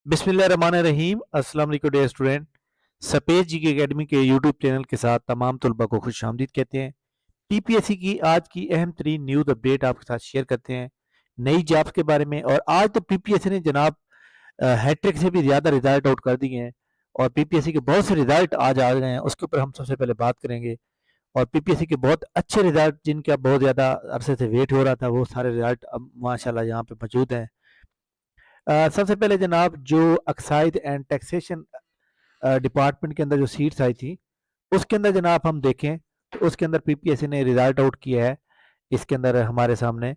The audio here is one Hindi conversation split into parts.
बिस्मिल्लाहिर्रहमानिर्रहीम। अस्सलाम वालेकुम डियर स्टूडेंट। सपेज जी की एकेडमी के यूट्यूब चैनल के साथ तमाम तलबा को खुशामदीद कहते हैं। पीपीएससी की आज की अहम तरीन न्यूज़ अपडेट आपके साथ शेयर करते हैं नई जॉब्स के बारे में। और आज तो पीपीएससी ने जनाब हैट्रिक से भी ज़्यादा रिजल्ट आउट कर दिए हैं और पीपीएससी के बहुत से रिजल्ट आज आ गए हैं, उसके ऊपर हम सबसे पहले बात करेंगे। और पीपीएससी के बहुत अच्छे रिजल्ट जिनका बहुत ज़्यादा अरसे से वेट हो रहा था, वो सारे रिजल्ट अब माशाल्लाह यहाँ पे मौजूद हैं। सबसे पहले जनाब जो एक्साइज एंड टैक्सेशन डिपार्टमेंट के अंदर जो सीट्स आई थी, उसके अंदर जनाब हम देखें तो उसके अंदर पीपीएससी ने रिजल्ट आउट किया है। इसके अंदर हमारे सामने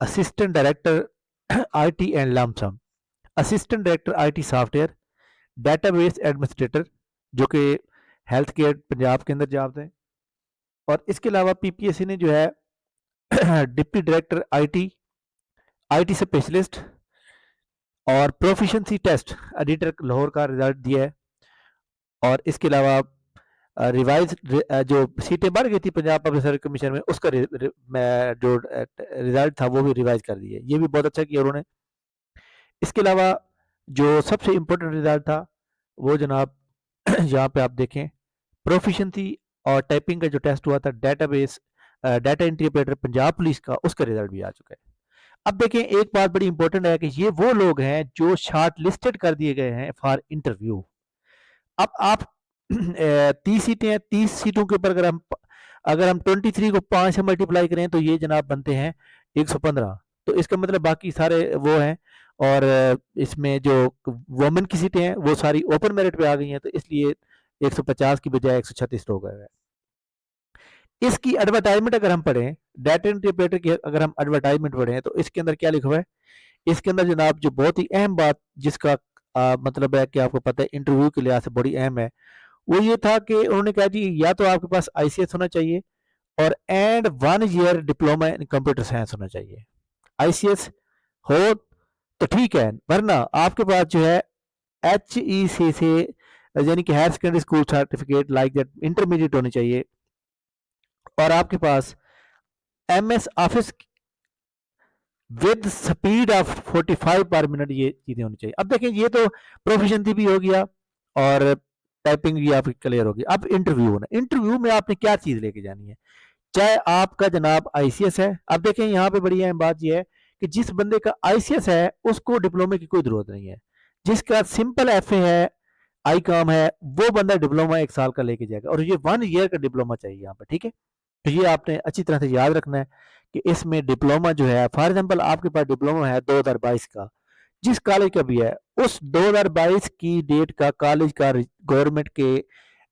assistant director IT and lump sum, assistant director IT software, database administrator जो कि हेल्थ केयर पंजाब के अंदर जॉब्स हैं। और इसके अलावा पीपीएससी ने जो है deputy director IT, IT specialist और प्रोफिशिएंसी टेस्ट एडिटर लाहौर का रिजल्ट दिया है। और इसके अलावा रिवाइज जो सीटें बढ़ गई थी पंजाब पब्लिक सर्विस कमीशन में, उसका जो रिजल्ट था वो भी रिवाइज कर दिया। ये भी बहुत अच्छा किया उन्होंने। इसके अलावा जो सबसे इम्पोर्टेंट रिजल्ट था वो जनाब यहाँ पे आप देखें, प्रोफिशिएंसी और टाइपिंग का जो टेस्ट हुआ था database data entry operator Punjab police का, उसका रिजल्ट भी आ चुका है। अब देखें, एक बात बड़ी इंपॉर्टेंट है कि ये वो लोग हैं जो शॉर्ट लिस्टेड कर दिए गए हैं फॉर इंटरव्यू। अब आप 30 सीटें हैं, 30 सीटों के ऊपर अगर हम 23 को 5 से मल्टीप्लाई करें तो ये जनाब बनते हैं 115। तो इसका मतलब बाकी सारे वो हैं। और इसमें जो वुमेन की सीटें हैं वो सारी ओपन मेरिट पे आ गई हैं, तो इसलिए 150 की बजाय 136 लोग गए हैं। इसकी एडवर्टाइजमेंट अगर हम पढ़ें, डाटा एंट्री ऑपरेटर की अगर हम एडवर्टाइजमेंट पढ़ें तो इसके अंदर क्या लिखा हुआ है। इसके अंदर जनाब जो बहुत ही अहम बात जिसका मतलब है कि आपको पता है इंटरव्यू के लिहाज से बड़ी अहम है, वो ये था कि उन्होंने कहा जी या तो आपके पास आईसीएस होना चाहिए और and 1 year diploma in computer science होना चाहिए। आईसीएस हो तो ठीक है, वरना आपके पास जो है HEC से यानी कि higher secondary school certificate like that intermediate होनी चाहिए। और आपके पास MS office with speed of 45 per minute ये चीज़ें होनी चाहिए। अब देखें, ये तो प्रोफिशिएंसी भी हो गया और टाइपिंग भी आपकी क्लियर होगी। अब इंटरव्यू होना, इंटरव्यू में आपने क्या चीज़ लेके जानी है, चाहे आपका जनाब आईसीएस है। अब देखें, यहाँ पे बड़ी अहम बात यह है कि जिस बंदे का आईसीएस है उसको डिप्लोमे की कोई ज़रूरत नहीं है। जिसका सिंपल एफए है, आई काम है, वो बंदा डिप्लोमा 1 साल का लेके जाएगा और ये 1 ईयर का डिप्लोमा चाहिए यहाँ पर, ठीक है। तो ये आपने अच्छी तरह से याद रखना है कि इसमें डिप्लोमा जो है, फॉर एग्जांपल आपके पास डिप्लोमा है 2022 का, जिस कॉलेज का भी है, उस 2022 की डेट का कॉलेज का गवर्नमेंट के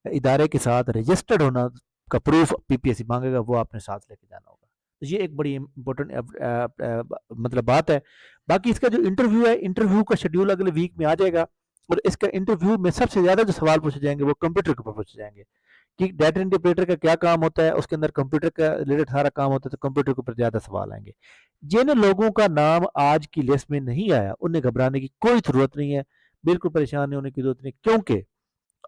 इदारे के साथ रजिस्टर्ड होना का प्रूफ पीपीएससी मांगेगा, वो आपने साथ लेके जाना होगा। तो ये एक बड़ी इंपॉर्टेंट मतलब बात है। बाकी इसका जो इंटरव्यू है, इंटरव्यू का शेड्यूल अगले वीक में आ जाएगा और इसका इंटरव्यू में सबसे ज़्यादा जो सवाल पूछे जाएंगे वो कंप्यूटर के ऊपर पूछे जाएंगे कि डाटा इंटरप्रेटर का क्या काम होता है, उसके अंदर कंप्यूटर का रिलेटेड सारा काम होता है, तो कंप्यूटर के ऊपर ज़्यादा सवाल आएंगे। जिन लोगों का नाम आज की लिस्ट में नहीं आया उन्हें घबराने की कोई ज़रूरत नहीं है, बिल्कुल परेशान नहीं होने की ज़रूरत नहीं, क्योंकि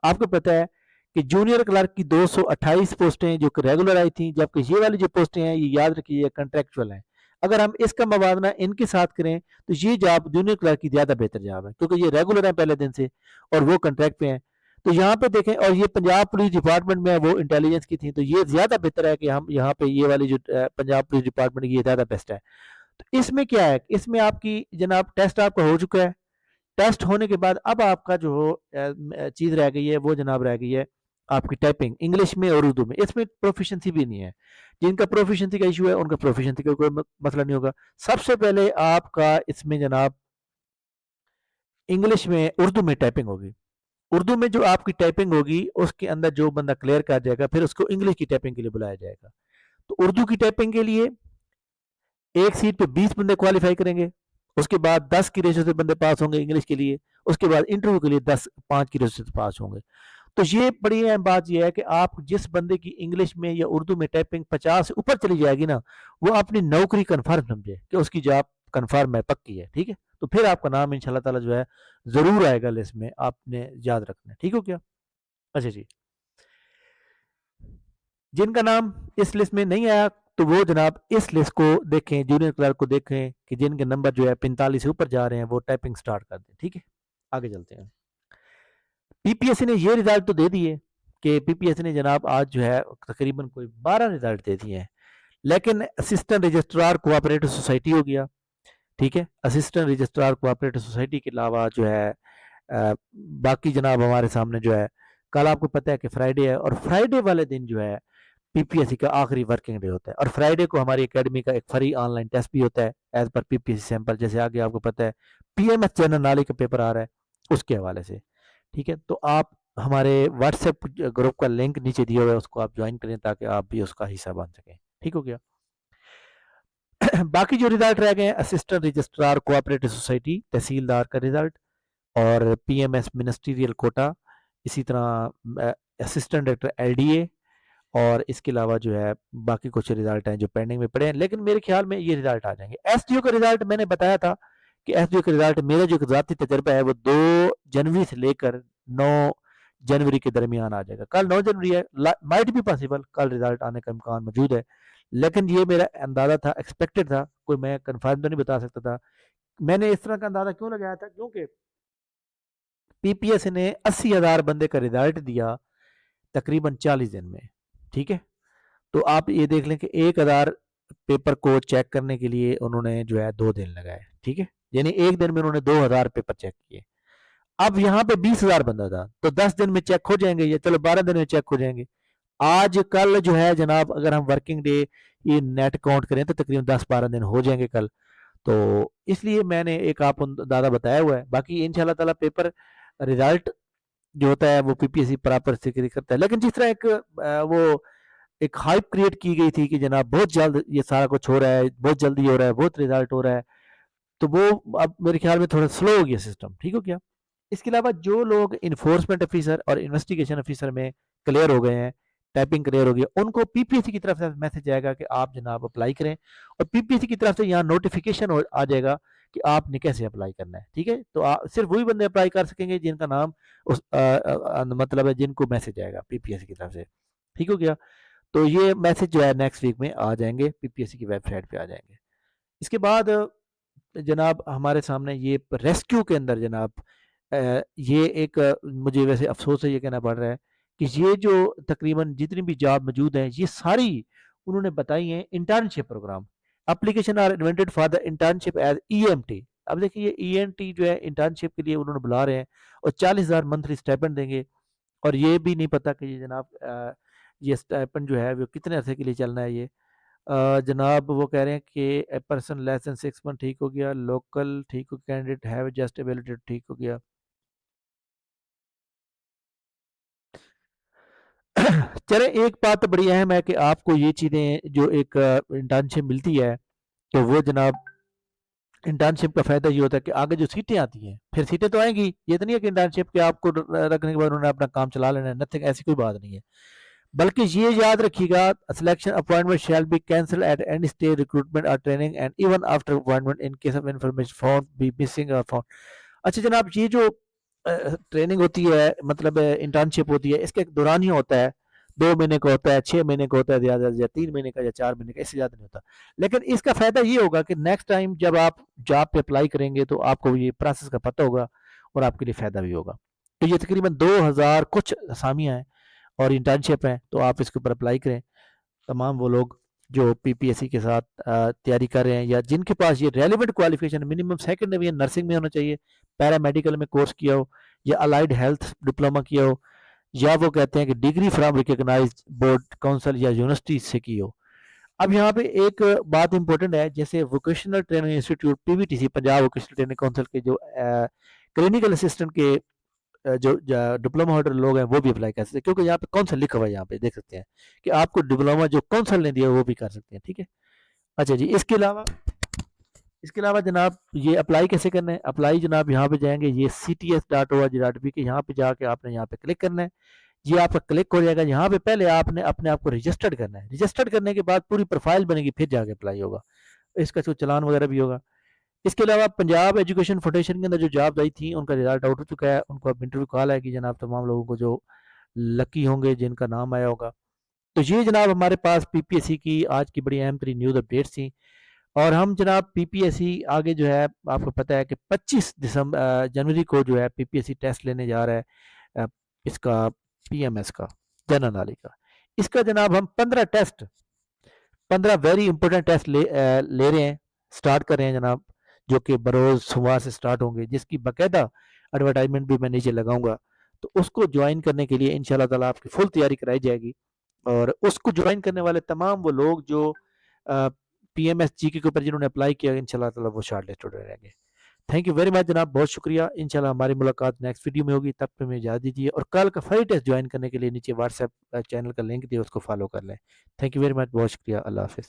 आपको पता है कि जूनियर क्लर्क की 228 पोस्टें जो कि रेगुलर आई थी, जबकि ये वाली जो पोस्टें हैं ये याद रखिए कंट्रैक्चुअल हैं। अगर हम इसका मुवाजना इनके साथ करें तो ये जॉब जूनियर क्लर्क की ज़्यादा बेहतर जॉब है, क्योंकि ये रेगुलर है पहले दिन से और वो कंट्रैक्ट पे हैं। तो यहाँ पे देखें, और ये पंजाब पुलिस डिपार्टमेंट में वो इंटेलिजेंस की थी, तो ये ज़्यादा बेहतर है कि हम यहाँ पे ये वाली जो पंजाब पुलिस डिपार्टमेंट की ये ज़्यादा बेस्ट है। तो इसमें क्या है, इसमें आपकी जनाब टेस्ट आपका हो चुका है। टेस्ट होने के बाद अब आपका जो चीज़ रह गई है वो जनाब रह गई है आपकी टाइपिंग इंग्लिश में और उर्दू में। इसमें प्रोफिशिएंसी भी नहीं है। जिनका प्रोफिशिएंसी का इशू है उनका प्रोफिशिएंसी का कोई मसला नहीं होगा। सबसे पहले आपका इसमें जनाब इंग्लिश में उर्दू में टाइपिंग होगी। उर्दू में जो आपकी टाइपिंग होगी उसके अंदर जो बंदा क्लियर कर जाएगा फिर उसको इंग्लिश की टाइपिंग के लिए बुलाया जाएगा। तो उर्दू की टाइपिंग के लिए एक सीट पे 20 बंदे क्वालिफाई करेंगे, उसके बाद 10 की रेशो से बंदे पास होंगे इंग्लिश के लिए, उसके बाद इंटरव्यू के लिए 5 की रेशो से पास होंगे। तो ये बड़ी अहम बात यह है कि आप जिस बंदे की इंग्लिश में या उर्दू में टाइपिंग 50 से ऊपर चली जाएगी ना, वो अपनी नौकरी कन्फर्म समझे कि उसकी जॉब कन्फर्म है, पक्की है, ठीक है। तो फिर आपका नाम इंशाल्लाह ताला जो है ज़रूर आएगा लिस्ट में, आपने याद रखना है, ठीक हो क्या। अच्छा जी, जिनका नाम इस लिस्ट में नहीं आया तो वो जनाब इस लिस्ट को देखें, जूनियर क्लर्क को देखें कि जिनके नंबर जो है 45 से ऊपर जा रहे हैं वो टाइपिंग स्टार्ट कर दें। ठीक है, आगे चलते हैं। पीपीएससी ने ये रिजल्ट तो दे दिए कि पीपीएससी ने जनाब आज जो है तकरीबन कोई 12 रिजल्ट दे दिए हैं, लेकिन असिस्टेंट रजिस्ट्रार कोऑपरेटिव सोसाइटी हो गया। ठीक है, असिस्टेंट रजिस्ट्रार कोऑपरेटिव सोसाइटी के अलावा जो है बाकी जनाब हमारे सामने जो है, कल आपको पता है कि फ्राइडे है, और फ्राइडे वाले दिन जो है पीपीएससी का आखिरी वर्किंग डे होता है, और फ्राइडे को हमारी एकेडमी का एक फ्री ऑनलाइन टेस्ट भी होता है एज पर पीपीएससी सैंपल। जैसे आगे आपको पता है पीएमएस जनरल नॉलेज का पेपर आ रहा है उसके हवाले से। ठीक है, तो आप हमारे व्हाट्सएप ग्रुप का लिंक नीचे दिया हुआ है, उसको आप ज्वाइन करें ताकि आप भी उसका हिस्सा बन सकें। ठीक हो गया। बाकी जो रिजल्ट रह गए हैं, असिस्टेंट रजिस्ट्रार कोऑपरेटिव सोसाइटी तहसीलदार का रिजल्ट, और पीएमएस मिनिस्ट्रियल कोटा, इसी तरह असिस्टेंट डायरेक्टर एलडीए, और इसके अलावा जो है बाकी कुछ रिजल्ट हैं जो पेंडिंग में पड़े हैं, लेकिन मेरे ख्याल में ये रिजल्ट आ जाएंगे। एसडीओ का रिजल्ट मैंने बताया था कि एसडीओ का रिजल्ट, मेरा जो ज़ाती तजर्बा है वो 2 जनवरी से लेकर 9 जनवरी के दरमियान आ जाएगा। कल 9 जनवरी है, माइट भी पॉसिबल कल रिजल्ट आने का इम्कान मौजूद है, लेकिन ये मेरा अंदाजा था, एक्सपेक्टेड था, कोई मैं कन्फर्म तो नहीं बता सकता था। मैंने इस तरह का अंदाजा क्यों लगाया था, क्योंकि पीपीएससी ने 80,000 बंदे का रिजल्ट दिया तकरीबन 40 दिन में। ठीक है, तो आप ये देख लें कि 1,000 पेपर को चेक करने के लिए उन्होंने जो है 2 दिन लगाए। ठीक है, यानी एक दिन में उन्होंने 2,000 पेपर चेक किए। अब यहाँ पे 20,000 बंदा था, तो 10 दिन में चेक हो जाएंगे, या चलो 12 दिन में चेक हो जाएंगे। आज कल जो है जनाब, अगर हम वर्किंग डे ये नेट काउंट करें तो तकरीबन 10-12 दिन हो जाएंगे कल। तो इसलिए मैंने एक आप दादा बताया हुआ है। बाकी इंशाल्लाह ताला पेपर रिजल्ट जो होता है वो पीपीएससी प्रॉपर से करता है, लेकिन जिस तरह वो एक हाइप क्रिएट की गई थी कि जनाब बहुत जल्द ये सारा कुछ हो रहा है, बहुत जल्दी हो रहा है, बहुत रिजल्ट हो रहा है, तो वो अब मेरे ख्याल में थोड़ा स्लो हो गया सिस्टम। ठीक हो गया। इसके अलावा जो लोग इन्फोर्समेंट ऑफिसर और इन्वेस्टिगेशन ऑफिसर में क्लियर हो गए हैं, टाइपिंग क्लियर हो गया, उनको पीपीएससी की तरफ से मैसेज आएगा कि आप जनाब अप्लाई करें, और पीपीएससी की तरफ से यहाँ नोटिफिकेशन आ जाएगा कि आपने कैसे अप्लाई करना है। ठीक है, तो सिर्फ वही बंदे अप्लाई कर सकेंगे जिनका नाम उस मतलब है, जिनको मैसेज आएगा पीपीएससी की तरफ से। ठीक हो गया। तो ये मैसेज जो है नेक्स्ट वीक में आ जाएंगे, पीपीएससी की वेबसाइट पे आ जाएंगे। इसके बाद जनाब हमारे सामने ये रेस्क्यू के अंदर जनाब ये एक मुझे वैसे अफसोस है ये कहना पड़ रहा है कि ये जो तकरीबन जितनी भी जॉब मौजूद हैं ये सारी उन्होंने बताई हैं internship programme. Application are invented for the internship as EMT. अब देखिए ये ईएनटी जो है इंटर्नशिप के लिए उन्होंने बुला रहे हैं, और 40,000 मंथली स्टाइपेंड देंगे, और ये भी नहीं पता कि ये जनाब ये स्टाइपेंड जो है वो कितने अरसे के लिए चलना है। ये जनाब वो कह रहे हैं कि a person less than 6 month, ठीक हो गया, लोकल ठीक हो, कैंडिडेट हैव जस्ट एबिलिटी, ठीक हो गया। चले, एक बात तो बड़ी अहम है कि आपको ये चीज़ें जो एक इंटर्नशिप मिलती है, तो वो जनाब इंटर्नशिप का फ़ायदा ये होता है कि आगे जो सीटें आती हैं, फिर सीटें तो आएंगी, ये तो नहीं है कि इंटर्नशिप के आपको रखने के बाद उन्होंने अपना काम चला लेना है, नथिंग, ऐसी कोई बात नहीं है। बल्कि ये याद रखिएगा, selection appointment shall be cancel at any stage recruitment और training and even after appointment in case of information form be missing और फॉर्म। अच्छा जनाब, ये जो ट्रेनिंग होती है, मतलब इंटर्नशिप होती है, इसके दौरान ही होता है, 2 महीने का होता है, 6 महीने का होता है, ज़्यादा या 3 महीने का या 4 महीने का, इससे ज़्यादा नहीं होता। लेकिन इसका फ़ायदा ये होगा कि नेक्स्ट टाइम जब आप जॉब पे अप्लाई करेंगे तो आपको ये प्रोसेस का पता होगा, और आपके लिए फ़ायदा भी होगा। तो ये तकरीबन 2000 कुछ असामियाँ हैं और इंटर्नशिप हैं, तो आप इसके ऊपर अप्लाई करें। तमाम वो लोग जो पीपीएससी के साथ तैयारी कर रहे हैं, या जिनके पास ये relevant qualification minimum second division nursing में होना चाहिए, पैरामेडिकल में कोर्स किया हो, या अलाइड हेल्थ डिप्लोमा किया हो, या वो कहते हैं कि degree from recognised board council या यूनिवर्सिटी से की हो। अब यहाँ पे एक बात इंपॉर्टेंट है, जैसे vocational training institute PVTC, Punjab vocational training council के जो क्लिनिकल असिस्टेंट के जो डिप्लोमा होल्डर लोग हैं वो भी अप्लाई कर सकते हैं, क्योंकि यहाँ पे कौंसल लिखा हुआ है, यहाँ पे देख सकते हैं कि आपको डिप्लोमा जो कौंसल ने दिया वो भी कर सकते हैं। ठीक है। अच्छा जी, इसके अलावा जनाब ये अप्लाई कैसे करना है? अप्लाई जनाब यहाँ पे जाएंगे, ये cts.org.b के यहाँ पे जाके आपने यहाँ पे क्लिक करना है। ये आपका क्लिक हो जाएगा। यहाँ पे पहले आपने अपने आप को रजिस्टर्ड करना है, रजिस्टर्ड करने के बाद पूरी प्रोफाइल बनेगी, फिर जाके अप्लाई होगा, इसका जो चलान वगैरह भी होगा। इसके अलावा पंजाब एजुकेशन फाउंडेशन के अंदर जो जॉब आई थी उनका रिजल्ट आउट हो चुका है, उनको अब इंटरव्यू कॉल है कि जनाब तमाम लोगों को जो लकी होंगे जिनका नाम आया होगा तो ये जनाब हमारे पास पीपीएससी की आज की बड़ी अहम तरीन न्यूज़ अपडेट्स थी। और हम जनाब पीपीएससी आगे जो है आपको पता है कि 25 जनवरी को जो है पीपीएससी टेस्ट लेने जा रहा है, अ, इसका पीएमएस का, जनरल नॉलेज का। इसका जनाब हम 15 टेस्ट, 15 वेरी इंपॉर्टेंट टेस्ट ले रहे हैं, स्टार्ट कर रहे हैं जनाब, जो कि बरोज़ सोमवार से स्टार्ट होंगे, जिसकी बाकायदा एडवर्टाइजमेंट भी मैं नीचे लगाऊंगा। तो उसको ज्वाइन करने के लिए इंशाल्लाह ताला आपकी फुल तैयारी कराई जाएगी। और उसको ज्वाइन करने वाले तमाम वो लोग जो पीएमएस जीके के ऊपर जिन्होंने अप्लाई किया, इंशाल्लाह ताला वो शॉर्ट लिस्टेड रहेंगे। थैंक यू वेरी मच जनाब, बहुत शुक्रिया। इंशाल्लाह हमारी मुलाकात नेक्स्ट वीडियो में होगी, तब तक हमें इजाज़त दीजिए। और कल का फ्री टेस्ट ज्वाइन करने के लिए नीचे व्हाट्सएप चैनल का लिंक दिया, उसको फॉलो कर लें। थैंक यू वेरी मच, बहुत शुक्रिया। अल्लाह हाफिज़।